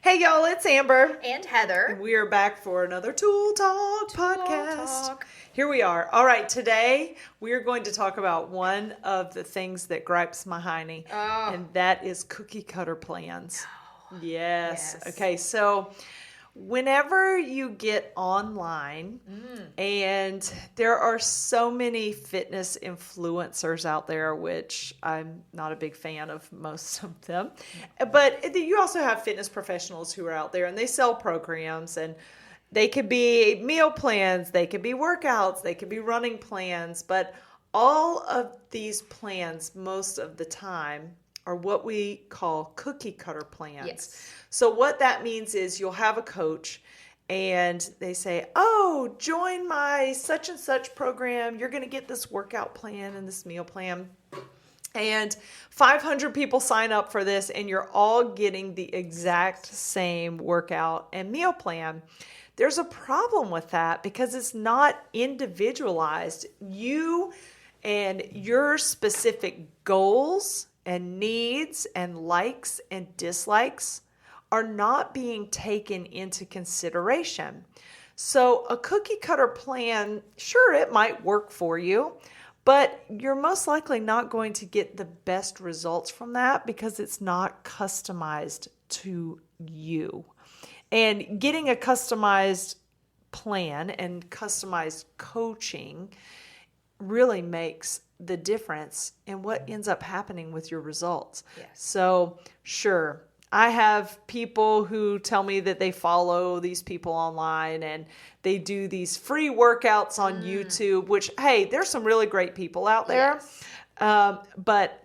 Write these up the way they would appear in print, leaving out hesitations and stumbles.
Hey y'all, it's Amber. And Heather. We are back for another Tool Talk podcast. Talk. Here we are. All right, today we are going to talk about one of the things that gripes my hiney, and that is cookie cutter plans. Yes. Okay, so whenever you get online, and there are so many fitness influencers out there, which I'm not a big fan of most of them, but you also have fitness professionals who are out there and they sell programs, and they could be meal plans, they could be workouts, they could be running plans, but all of these plans most of the time are what we call cookie cutter plans. Yes. So what that means is you'll have a coach and they say, oh, join my such and such program. You're going to get this workout plan and this meal plan. And 500 people sign up for this and you're all getting the exact same workout and meal plan. There's a problem with that because it's not individualized. You and your specific goals and needs and likes and dislikes are not being taken into consideration. So a cookie cutter plan, sure, it might work for you, but you're most likely not going to get the best results from that because it's not customized to you. And getting a customized plan and customized coaching really makes the difference in what ends up happening with your results. Yes. So, sure, I have people who tell me that they follow these people online and they do these free workouts on YouTube, which, hey, there's some really great people out there. Yes. But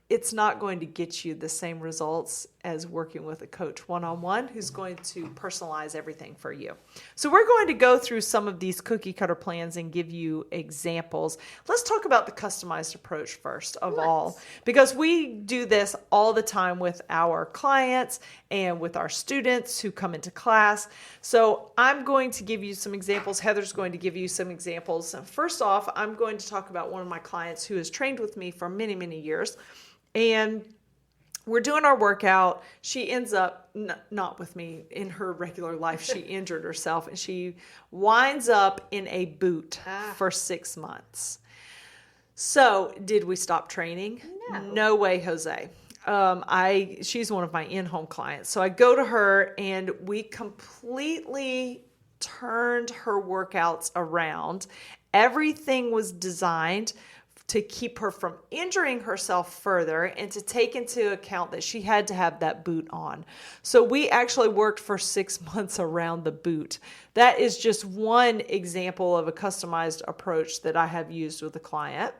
it's not going to get you the same results as working with a coach one-on-one who's going to personalize everything for you. So we're going to go through some of these cookie cutter plans and give you examples. Let's talk about the customized approach first of all, because we do this all the time with our clients and with our students who come into class. So I'm going to give you some examples. Heather's going to give you some examples. First off, I'm going to talk about one of my clients who has trained with me for many, many years. And we're doing our workout. She ends up, not with me, in her regular life, she injured herself and she winds up in a boot for 6 months. So did we stop training? No way, Jose. She's one of my in-home clients. So I go to her and we completely turned her workouts around. Everything was designed to keep her from injuring herself further and to take into account that she had to have that boot on. So we actually worked for 6 months around the boot. That is just one example of a customized approach that I have used with a client.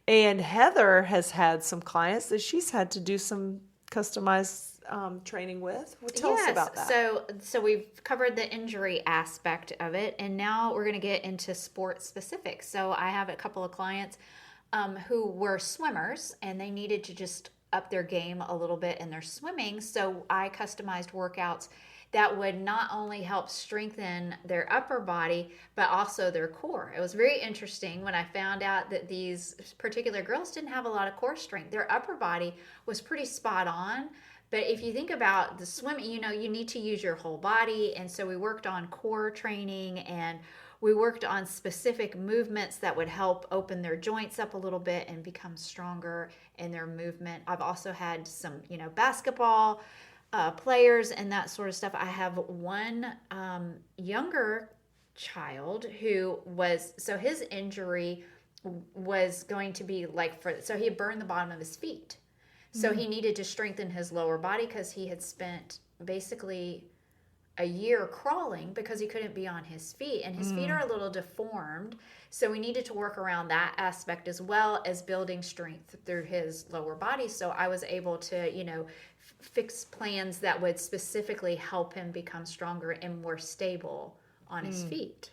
And Heather has had some clients that she's had to do some customized training with. Well, tell us about that. So we've covered the injury aspect of it, and now we're going to get into sport specific. So I have a couple of clients who were swimmers and they needed to just up their game a little bit in their swimming. So I customized workouts that would not only help strengthen their upper body, but also their core. It was very interesting when I found out that these particular girls didn't have a lot of core strength. Their upper body was pretty spot on. But if you think about the swimming, you need to use your whole body. And so we worked on core training and we worked on specific movements that would help open their joints up a little bit and become stronger in their movement. I've also had some, basketball players and that sort of stuff. I have one younger child who so his injury was going to be so he had burned the bottom of his feet. So he needed to strengthen his lower body because he had spent basically a year crawling because he couldn't be on his feet, and his feet are a little deformed. So we needed to work around that aspect as well as building strength through his lower body. So I was able to, fix plans that would specifically help him become stronger and more stable on his feet.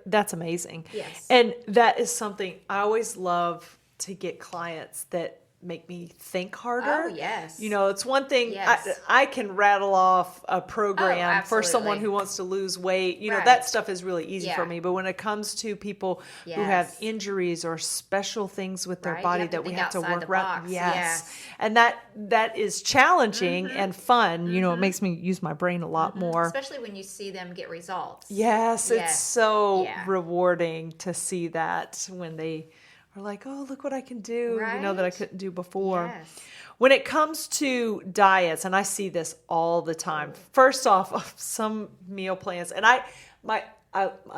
That's amazing. Yes. And that is something I always love to get clients that make me think harder. Oh, yes. You know, it's one thing Yes. I can rattle off a program for someone absolutely. who wants to lose weight. You know, Right. that stuff is really easy for Yeah. me. But when it comes to people who have Yes. injuries or special things with their Right, you body have to that we think have to outside work the around. box. Yes. Yes. And that is challenging and fun. You know, it makes me use my brain a lot more. Especially when you see them get results. Yes, it's Yes. so Yeah. rewarding to see that when they are like, oh, look what I can do, you know, that I Right? couldn't do before. Yes. When it comes to diets, and I see this all the time, first off, some meal plans, and I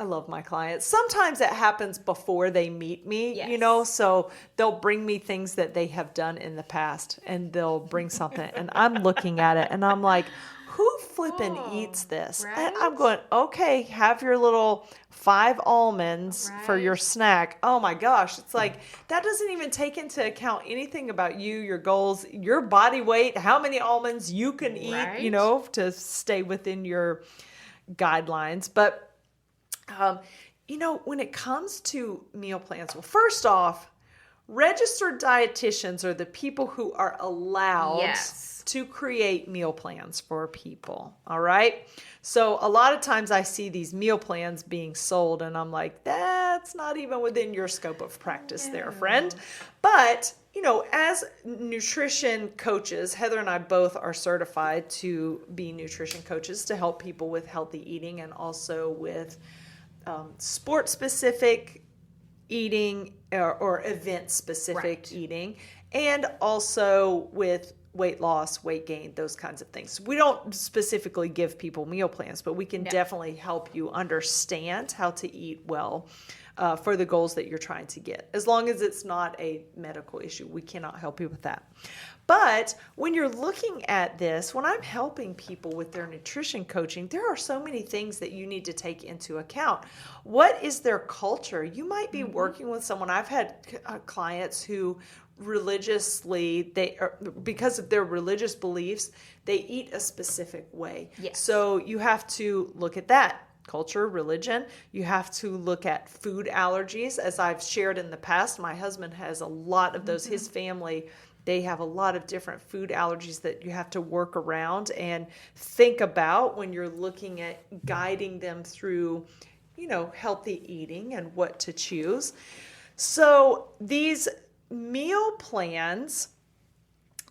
love my clients. Sometimes it happens before they meet me, you Yes. know, so they'll bring me things that they have done in the past and they'll bring something and I'm looking at it and I'm like, who flipping eats this? And I'm right? going, okay, have your little 5 almonds for your Right. snack. Oh my gosh. It's like, that doesn't even take into account anything about you, your goals, your body weight, how many almonds you can eat, you Right. know, to stay within your guidelines. But you know, when it comes to meal plans, well, first off, registered dietitians are the people who are allowed Yes. to create meal plans for people. All right. So a lot of times I see these meal plans being sold and I'm like, that's not even within your scope of practice there, friend. But, you know, as nutrition coaches, Heather and I both are certified to be nutrition coaches to help people with healthy eating and also with sport specific eating or event specific Right. eating, and also with weight loss, weight gain, those kinds of things. We don't specifically give people meal plans, but we can No. definitely help you understand how to eat well for the goals that you're trying to get. As long as it's not a medical issue, we cannot help you with that. But when you're looking at this, when I'm helping people with their nutrition coaching, there are so many things that you need to take into account. What is their culture? You might be working with someone. I've had clients who religiously, because of their religious beliefs, they eat a specific way. Yes. So you have to look at that. Culture, religion. You have to look at food allergies. As I've shared in the past, my husband has a lot of those. His family, they have a lot of different food allergies that you have to work around and think about when you're looking at guiding them through, you know, healthy eating and what to choose. So these meal plans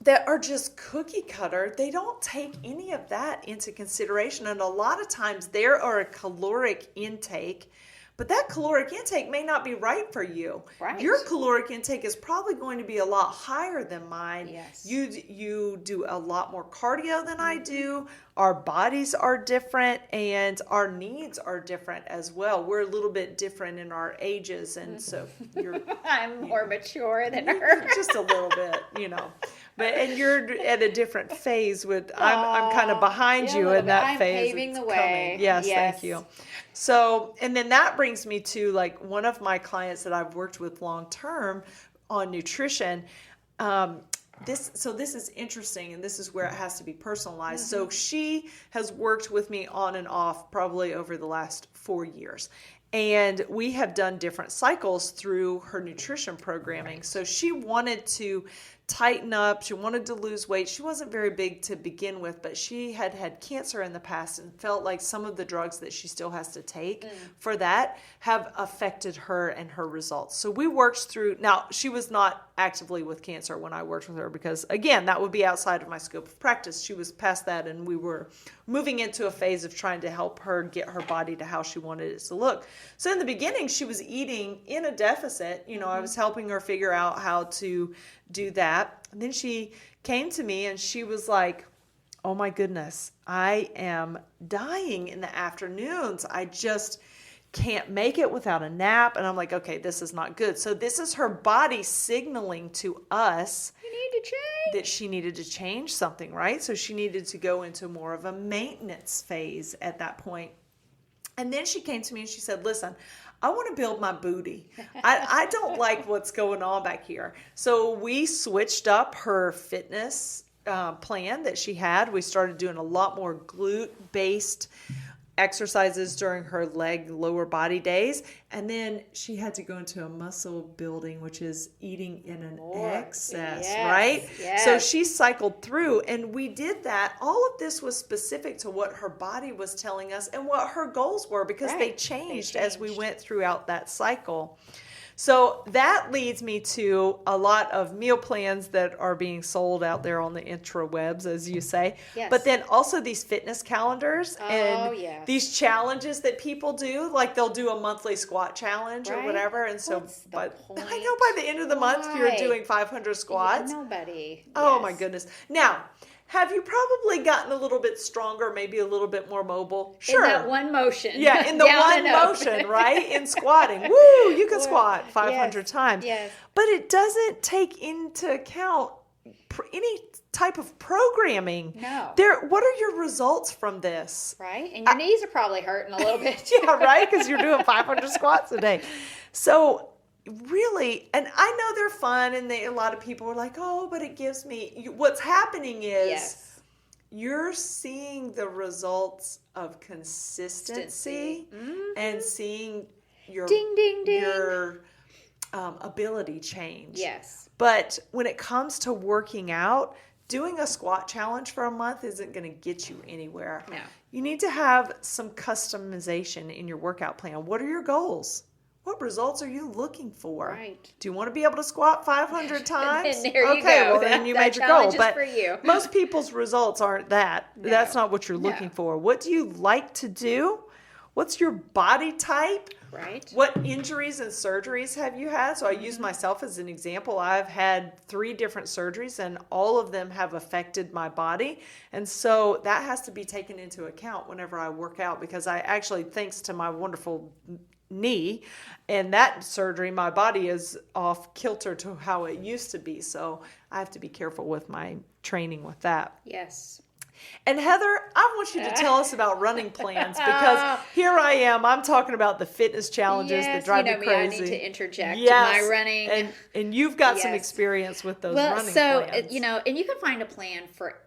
that are just cookie cutter, they don't take any of that into consideration. And a lot of times there are a caloric intake, but that caloric intake may not be right for you. Right. Your caloric intake is probably going to be a lot higher than mine. Yes. You do a lot more cardio than I do. Our bodies are different and our needs are different as well. We're a little bit different in our ages. And so you're I'm more mature than her. just a little bit, you know. And you're at a different phase with I'm kind of behind yeah, a you little in bit. that I'm phase. paving It's the coming. way. Yes, Yes. thank you. So, and then that brings me to like one of my clients that I've worked with long term on nutrition. This is interesting, and this is where it has to be personalized. So she has worked with me on and off probably over the last 4 years. And we have done different cycles through her nutrition programming. Right. So she wanted to tighten up. She wanted to lose weight. She wasn't very big to begin with, but she had had cancer in the past and felt like some of the drugs that she still has to take for that have affected her and her results. So we worked through, now she was not actively with cancer when I worked with her because again, that would be outside of my scope of practice. She was past that and we were moving into a phase of trying to help her get her body to how she wanted it to look. So in the beginning, she was eating in a deficit. You know, I was helping her figure out how to do that. And then she came to me and she was like, oh my goodness, I am dying in the afternoons. I just can't make it without a nap. And I'm like, okay, this is not good. So this is her body signaling to us You need to change. that she needed to change something, right? So she needed to go into more of a maintenance phase at that point. And then she came to me and she said, listen, I want to build my booty. I don't like what's going on back here. So we switched up her fitness plan that she had. We started doing a lot more glute-based exercises during her leg lower body days, and then she had to go into a muscle building, which is eating in an excess, Yes, right? yes. So she cycled through, and we did that. All of this was specific to what her body was telling us and what her goals were, because they Right. changed They as we changed. went throughout that cycle. So that leads me to a lot of meal plans that are being sold out there on the intrawebs, as you say. Yes. But then also these fitness calendars and yes. these challenges that people do. Like they'll do a monthly squat challenge or Right. whatever. And so, What's the but I point? know by the end of the month, you're Why? doing 500 squats. Nobody. Oh Yes. my goodness. Now, have you probably gotten a little bit stronger, maybe a little bit more mobile? Sure. In that one motion. Yeah, in the Down one and up. motion, right? In squatting. Woo, you can squat 500 Yes, times. yes. But it doesn't take into account any type of programming. No. What are your results from this? Right? And your knees are probably hurting a little bit. Yeah, right? Because you're doing 500 squats a day. So really, and I know they're fun, and a lot of people are like, oh, but it gives me, what's happening is Yes. you're seeing the results of consistency and seeing your Ding, ding, ding. your ability change. Yes. But when it comes to working out, doing a squat challenge for a month isn't going to get you anywhere. No. You need to have some customization in your workout plan. What are your goals? What results are you looking for? Right. Do you want to be able to squat 500 times? There you okay, go. well then That- you that made your challenge goal. is But for you. most people's results aren't that. That's not what you're looking No. for. What do you like to do? What's your body type? Right. What injuries and surgeries have you had? So I use myself as an example. I've had 3 different surgeries, and all of them have affected my body. And so that has to be taken into account whenever I work out, because I actually, thanks to my wonderful knee and that surgery, my body is off kilter to how it used to be. So I have to be careful with my training with that. Yes. And Heather, I want you to tell us about running plans, because here I am. I'm talking about the fitness challenges that Yes, drive you know me me, I crazy. need to interject Yes, my running. and you've got some Yes. experience with those Well, running so plans. you know, and you can find a plan for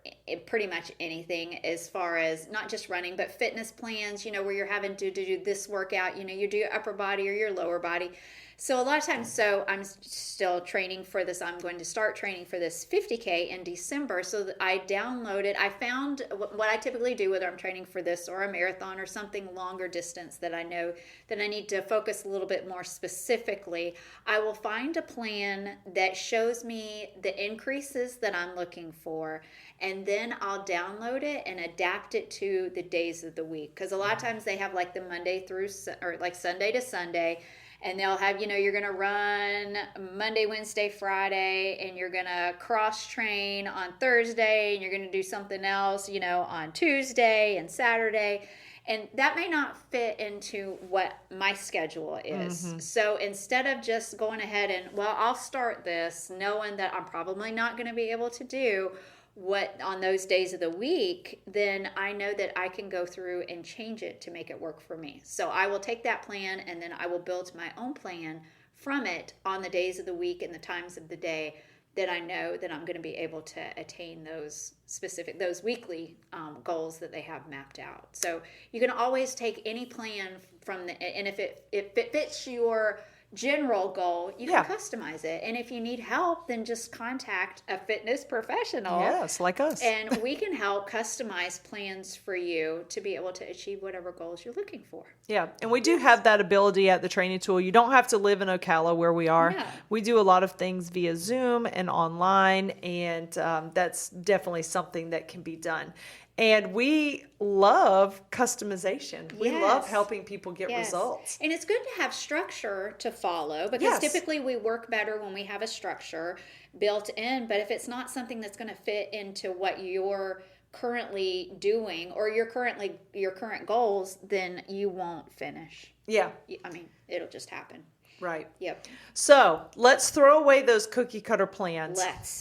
pretty much anything, as far as not just running, but fitness plans. You know, where you're having to do this workout. You know, you do your upper body or your lower body. So a lot of times, so I'm still training for this. I'm going to start training for this 50K in December. So that I downloaded, I found what I typically do, whether I'm training for this or a marathon or something longer distance that I know that I need to focus a little bit more specifically. I will find a plan that shows me the increases that I'm looking for, and then I'll download it and adapt it to the days of the week. Because a lot of times they have like the Monday through, or like Sunday to Sunday. And they'll have, you know, you're going to run Monday, Wednesday, Friday, and you're going to cross train on Thursday, and you're going to do something else, you know, on Tuesday and Saturday. And that may not fit into what my schedule is. So instead of just going ahead and, well, I'll start this knowing that I'm probably not going to be able to do what on those days of the week, then I know that I can go through and change it to make it work for me. So I will take that plan, and then I will build my own plan from it on the days of the week and the times of the day that I know that I'm going to be able to attain those specific, those weekly goals that they have mapped out. So you can always take any plan from and if it fits your general goal, you can customize it. And if you need help, then just contact a fitness professional. Yes, like us. And we can help customize plans for you to be able to achieve whatever goals you're looking for. Yeah, and we do have that ability at the Training Tool. You don't have to live in Ocala where we are. No. We do a lot of things via Zoom and online, and that's definitely something that can be done. And we love customization. We love Yes. helping people get Yes. results. And it's good to have structure to follow, because Yes. typically we work better when we have a structure built in. But if it's not something that's going to fit into what you're currently doing or your current goals, then you won't finish. Yeah, I mean, it'll just happen. right. Yep. So let's throw away those cookie cutter plans.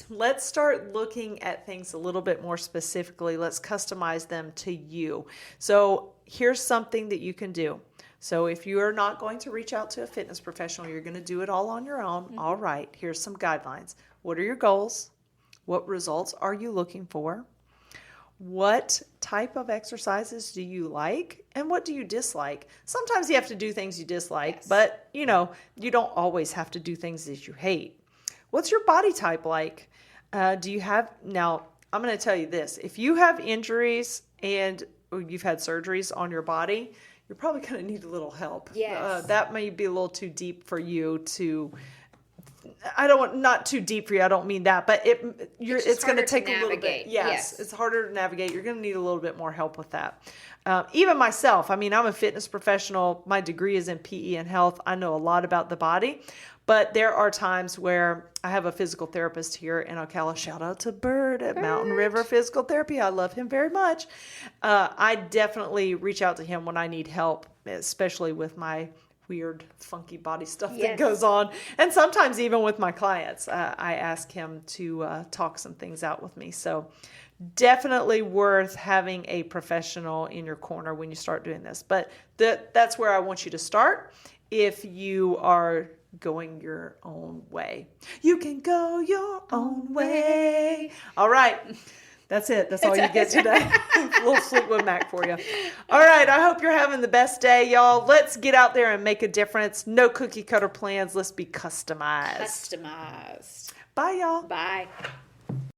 Let's start looking at things a little bit more specifically. Let's customize them to you. So here's something that you can do. So if you are not going to reach out to a fitness professional, you're going to do it all on your own. Mm-hmm. All right, here's some guidelines. What are your goals? What results are you looking for? what type of exercises do you like and what do you dislike? Sometimes you have to do things you dislike, Yes. but you don't always have to do things that you hate. What's your body type like? Do you have, now I'm going to tell you this, if you have injuries and you've had surgeries on your body, you're probably going to need a little help. Yes. That may be a little too deep for you to, not too deep for you. I don't mean that, but it's going to take a little bit. navigate. Yes, it's harder to navigate. You're going to need a little bit more help with that. Even myself, I'm a fitness professional. My degree is in PE and health. I know a lot about the body, but there are times where I have a physical therapist here in Ocala. Shout out to Bird at Mountain River Physical Therapy. I love him very much. I definitely reach out to him when I need help, especially with my weird, funky body stuff that Yes. goes on. And sometimes even with my clients, I ask him to talk some things out with me. So definitely worth having a professional in your corner when you start doing this. But that's where I want you to start if you are going your own way. You can go your own way. All right. That's it. That's all you get today. A little Fleetwood Mac for you. All right. I hope you're having the best day, y'all. Let's get out there and make a difference. No cookie cutter plans. Let's be customized. Customized. Bye, y'all. Bye.